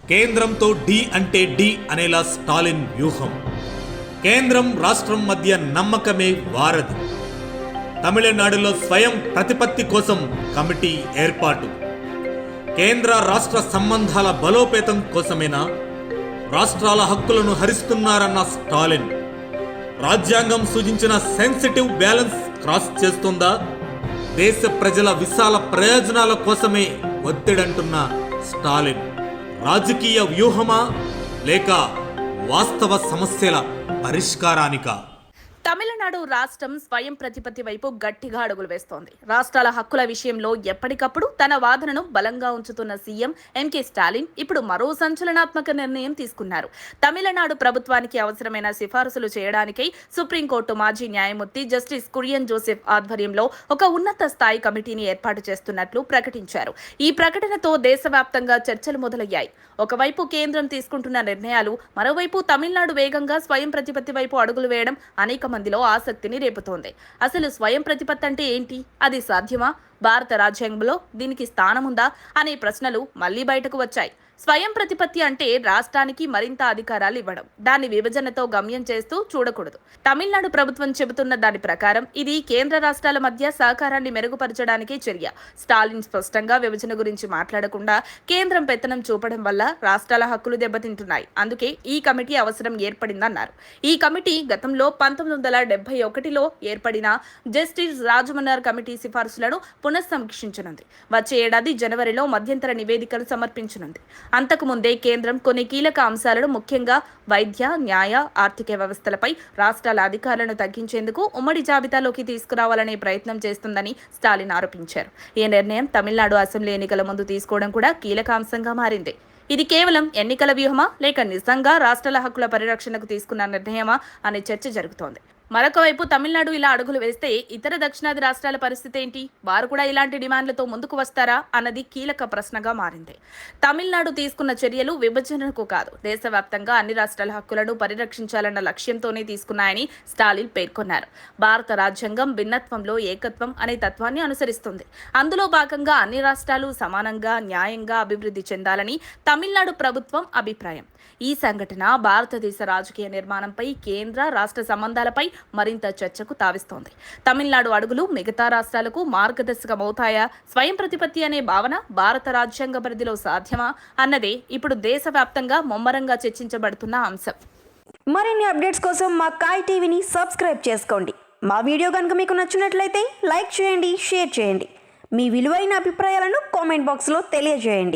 కేంద్రంతో డి అంటే డి అనేలా స్టాలిన్ వ్యూహం. కేంద్రం రాష్ట్రం మధ్య నమ్మకమే వారధి. తమిళనాడులో స్వయం ప్రతిపత్తి కోసం కమిటీ ఏర్పాటు. కేంద్ర రాష్ట్ర సంబంధాల బలోపేతం కోసమేనా? రాష్ట్రాల హక్కులను హరిస్తున్నారన్న స్టాలిన్ రాజ్యాంగం సూచించిన సెన్సిటివ్ బ్యాలెన్స్ క్రాస్ చేస్తుందా? దేశ ప్రజల విశాల ప్రయోజనాల కోసమే ఒత్తిడంటున్న స్టాలిన్ రాజకీయ వ్యూహమా లేక వాస్తవ సమస్యల పరిష్కారానికా? తమిళనాడు రాష్ట్రం స్వయం ప్రతిపత్తి వైపు గట్టిగా అడుగులు వేస్తోంది. రాష్ట్రాల హక్కుల విషయంలో ఎప్పటికప్పుడు తన వాదనను బలంగా ఉంచుతున్న సీఎం ఎంకే స్టాలిన్ ఇప్పుడు మరో సంచలనాత్మక నిర్ణయం తీసుకున్నారు. తమిళనాడు ప్రభుత్వానికి అవసరమైన సిఫారసులు చేయడానికై సుప్రీంకోర్టు మాజీ న్యాయమూర్తి జస్టిస్ కురియన్ జోసెఫ్ ఆధ్వర్యంలో ఒక ఉన్నత స్థాయి కమిటీని ఏర్పాటు చేస్తున్నట్లు ప్రకటించారు. ఈ ప్రకటనతో దేశవ్యాప్తంగా చర్చలు మొదలయ్యాయి. ఒకవైపు కేంద్రం తీసుకుంటున్న నిర్ణయాలు, మరోవైపు తమిళనాడు వేగంగా స్వయం ప్రతిపత్తి వైపు అడుగులు వేయడం అనేక మందిలో ఆసక్తిని రేపుతోంది. అసలు స్వయం ప్రతిపత్తి అంటే ఏంటి? అది సాధ్యమా? భారత రాజ్యాంగంలో దీనికి స్థానముందా అనే ప్రశ్నలు మళ్లీ బయటకు వచ్చాయి. స్వయం ప్రతిపత్తి అంటే రాష్ట్రానికి మరింత అధికారాలు ఇవ్వడం, దాన్ని విభజనతో గమ్యం చేస్తూ చూడకూడదు. తమిళనాడు ప్రభుత్వం చెబుతున్న దాని ప్రకారం ఇది కేంద్ర రాష్ట్రాల మధ్య సహకారాన్ని మెరుగుపరచడానికి చర్య. స్టాలిన్ స్పష్టంగా విభజన గురించి మాట్లాడకుండా కేంద్రం పెత్తనం చూపడం వల్ల రాష్ట్రాల హక్కులు దెబ్బతింటున్నాయి. అందుకే ఈ కమిటీ అవసరం ఏర్పడిందన్నారు. ఈ కమిటీ గతంలో 1971లో ఏర్పడిన జస్టిస్ రాజమన్నార్ కమిటీ సిఫార్సులను పునఃసమీక్షించనుంది. వచ్చే ఏడాది జనవరిలో మధ్యంతర నివేదికను సమర్పించనుంది. అంతకుముందే కేంద్రం కొన్ని కీలక అంశాలను, ముఖ్యంగా వైద్య, న్యాయ, ఆర్థిక వ్యవస్థలపై రాష్ట్రాల అధికారులను తగ్గించేందుకు ఉమ్మడి జాబితాలోకి తీసుకురావాలనే ప్రయత్నం చేస్తుందని స్టాలిన్ ఆరోపించారు. ఈ నిర్ణయం తమిళనాడు అసెంబ్లీ ఎన్నికల ముందు తీసుకోవడం కూడా కీలక అంశంగా మారింది. ఇది కేవలం ఎన్నికల వ్యూహమా లేక నిజంగా రాష్ట్రాల హక్కుల పరిరక్షణకు తీసుకున్న నిర్ణయమా అనే చర్చ జరుగుతోంది. మరొక వైపు తమిళనాడు ఇలా అడుగులు వేస్తే ఇతర దక్షిణాది రాష్ట్రాల పరిస్థితి ఏంటి? వారు కూడా ఇలాంటి డిమాండ్లతో ముందుకు వస్తారా అన్నది కీలక ప్రశ్నగా మారింది. తమిళనాడు తీసుకున్న చర్యలు విభజనకు కాదు, దేశవ్యాప్తంగా అన్ని రాష్ట్రాల హక్కులను పరిరక్షించాలన్న లక్ష్యంతోనే తీసుకున్నాయని స్టాలిన్ పేర్కొన్నారు. భారత రాజ్యాంగం భిన్నత్వంలో ఏకత్వం అనే తత్వాన్ని అనుసరిస్తుంది. అందులో భాగంగా అన్ని రాష్ట్రాలు సమానంగా, న్యాయంగా అభివృద్ధి చెందాలని తమిళనాడు ప్రభుత్వం అభిప్రాయం. ఈ సంఘటన భారతదేశ రాజకీయ నిర్మాణంపై, కేంద్ర రాష్ట్ర సంబంధాలపై మరింత చర్చకు తావిస్తోంది. తమిళనాడు అడుగులు మిగతా రాష్ట్రాలకు మార్గదర్శకమవుతాయా? స్వయం ప్రతిపత్తి అనే భావన భారత రాజ్యాంగ పరిధిలో సాధ్యమా అన్నదే ఇప్పుడు దేశవ్యాప్తంగా ముమ్మరంగా చర్చించబడుతున్న అంశం. మరిన్ని అప్డేట్స్ కోసం మా కాయ్ టీవీని సబ్స్క్రైబ్ చేసుకోండి. మా వీడియో కనుక మీకు నచ్చినట్లయితే లైక్ చేయండి, షేర్ చేయండి. మీ విలువైన అభిప్రాయాలను కామెంట్ బాక్స్లో తెలియజేయండి.